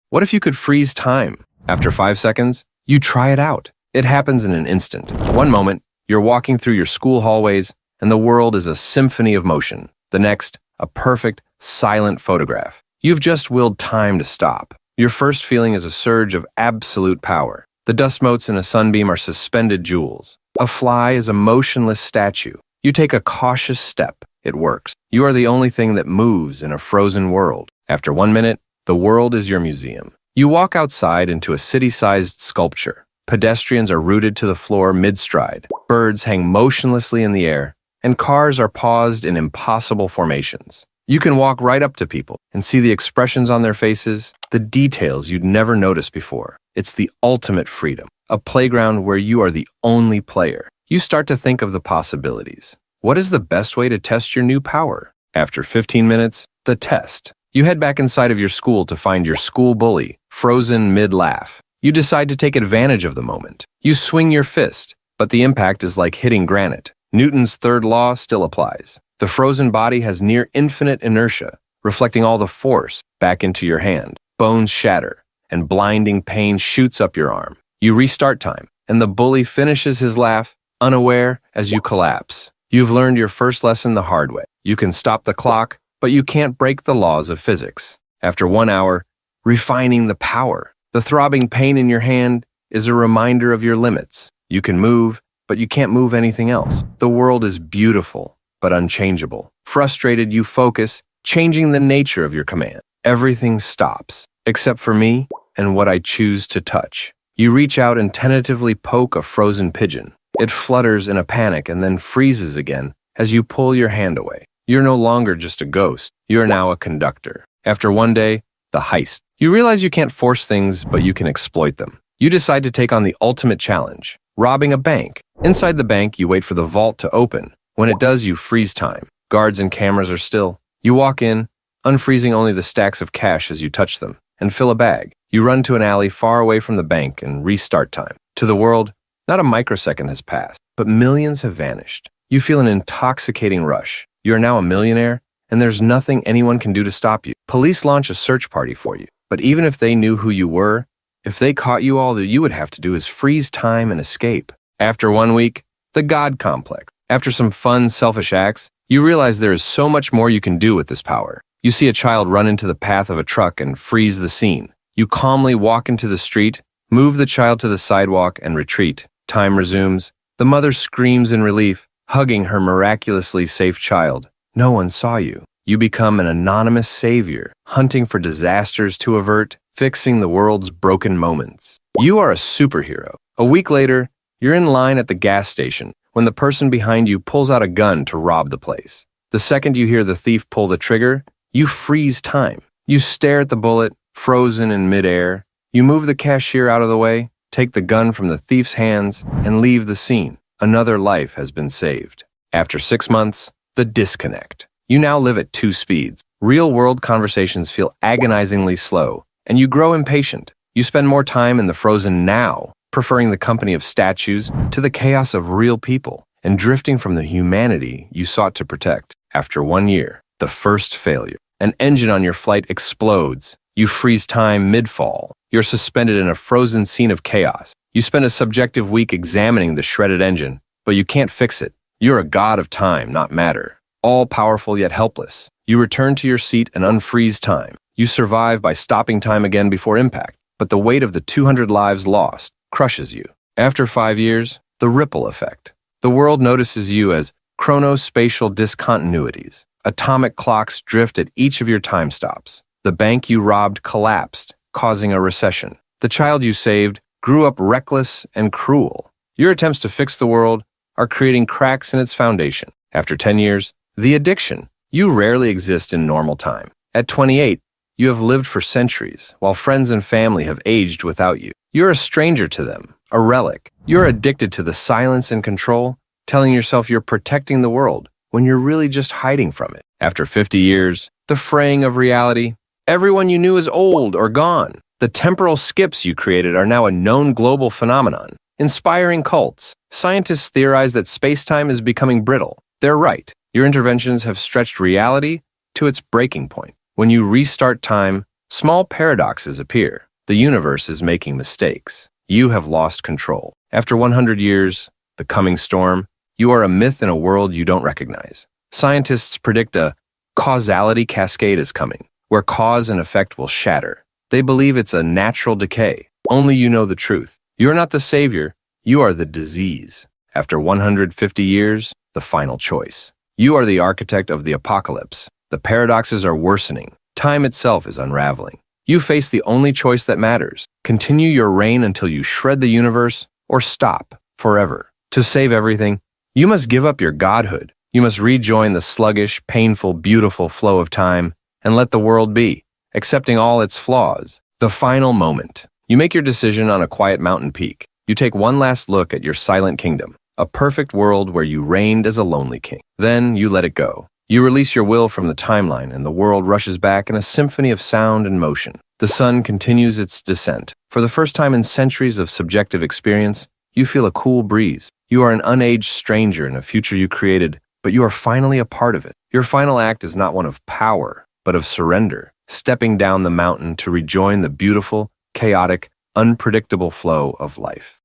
What if you could freeze time? After 5 seconds, you try it out. It happens in an instant. One moment, you're walking through your school hallways, and the world is a symphony of motion. The next, a perfect, silent photograph. You've just willed time to stop. Your first feeling is a surge of absolute power. The dust motes in a sunbeam are suspended jewels. A fly is a motionless statue. You take a cautious step. It works. You are the only thing that moves in a frozen world. After 1 minute, the world is your museum. You walk outside into a city-sized sculpture. Pedestrians are rooted to the floor mid-stride. Birds hang motionlessly in the air, and cars are paused in impossible formations. You can walk right up to people and see the expressions on their faces, the details you'd never noticed before. It's the ultimate freedom, a playground where you are the only player. You start to think of the possibilities. What is the best way to test your new power? After 15 minutes, the test. You head back inside of your school to find your school bully, frozen mid-laugh. You decide to take advantage of the moment. You swing your fist, but the impact is like hitting granite. Newton's third law still applies. The frozen body has near infinite inertia, reflecting all the force back into your hand. Bones shatter, and blinding pain shoots up your arm. You restart time, and the bully finishes his laugh, unaware as you collapse. You've learned your first lesson the hard way. You can stop the clock, but you can't break the laws of physics. After 1 hour, refining the power. The throbbing pain in your hand is a reminder of your limits. You can move, but you can't move anything else. The world is beautiful, but unchangeable. Frustrated, you focus, changing the nature of your command. Everything stops, except for me and what I choose to touch. You reach out and tentatively poke a frozen pigeon. It flutters in a panic and then freezes again as you pull your hand away. You're no longer just a ghost. You're now a conductor. After 1 day, the heist. You realize you can't force things, but you can exploit them. You decide to take on the ultimate challenge, robbing a bank. Inside the bank, you wait for the vault to open. When it does, you freeze time. Guards and cameras are still. You walk in, unfreezing only the stacks of cash as you touch them, and fill a bag. You run to an alley far away from the bank and restart time. To the world, not a microsecond has passed, but millions have vanished. You feel an intoxicating rush. You are now a millionaire, and there's nothing anyone can do to stop you. Police launch a search party for you, but even if they knew who you were, if they caught you, all that you would have to do is freeze time and escape. After 1 week, the God complex. After some fun, selfish acts, you realize there is so much more you can do with this power. You see a child run into the path of a truck and freeze the scene. You calmly walk into the street, move the child to the sidewalk, and retreat. Time resumes. The mother screams in relief, hugging her miraculously safe child. No one saw you. You become an anonymous savior, hunting for disasters to avert, fixing the world's broken moments. You are a superhero. A week later, you're in line at the gas station when the person behind you pulls out a gun to rob the place. The second you hear the thief pull the trigger, you freeze time. You stare at the bullet, frozen in midair. You move the cashier out of the way, take the gun from the thief's hands, and leave the scene. Another life has been saved. After 6 months, the disconnect. You now live at 2 speeds. Real-world conversations feel agonizingly slow, and you grow impatient. You spend more time in the frozen now, preferring the company of statues to the chaos of real people, and drifting from the humanity you sought to protect. After 1 year, the first failure. An engine on your flight explodes. You freeze time mid-fall. You're suspended in a frozen scene of chaos. You spend a subjective week examining the shredded engine, but you can't fix it. You're a god of time, not matter. All-powerful yet helpless. You return to your seat and unfreeze time. You survive by stopping time again before impact, but the weight of the 200 lives lost crushes you. After 5 years, the ripple effect. The world notices you as chronospatial discontinuities. Atomic clocks drift at each of your time stops. The bank you robbed collapsed, causing a recession. The child you saved grew up reckless and cruel. Your attempts to fix the world are creating cracks in its foundation. After 10 years, the addiction. You rarely exist in normal time. At 28, you have lived for centuries, while friends and family have aged without you. You're a stranger to them, a relic. You're addicted to the silence and control, telling yourself you're protecting the world when you're really just hiding from it. After 50 years, the fraying of reality. Everyone you knew is old or gone. The temporal skips you created are now a known global phenomenon. Inspiring cults. Scientists theorize that space-time is becoming brittle. They're right. Your interventions have stretched reality to its breaking point. When you restart time, Small paradoxes appear. The universe is making mistakes. You have lost control. After 100 years, the coming storm, you are a myth in a world you don't recognize. Scientists predict a causality cascade is coming, where cause and effect will shatter. They believe it's a natural decay. Only you know the truth. You are not the savior. You are the disease. After 150 years, the final choice. You are the architect of the apocalypse. The paradoxes are worsening. Time itself is unraveling. You face the only choice that matters. Continue your reign until you shred the universe, or stop forever. To save everything, you must give up your godhood. You must rejoin the sluggish, painful, beautiful flow of time and let the world be, accepting all its flaws. The final moment. You make your decision on a quiet mountain peak. You take one last look at your silent kingdom, a perfect world where you reigned as a lonely king. Then you let it go. You release your will from the timeline and the world rushes back in a symphony of sound and motion. The sun continues its descent. For the first time in centuries of subjective experience, you feel a cool breeze. You are an unaged stranger in a future you created, but you are finally a part of it. Your final act is not one of power, but of surrender, stepping down the mountain to rejoin the beautiful, chaotic, unpredictable flow of life.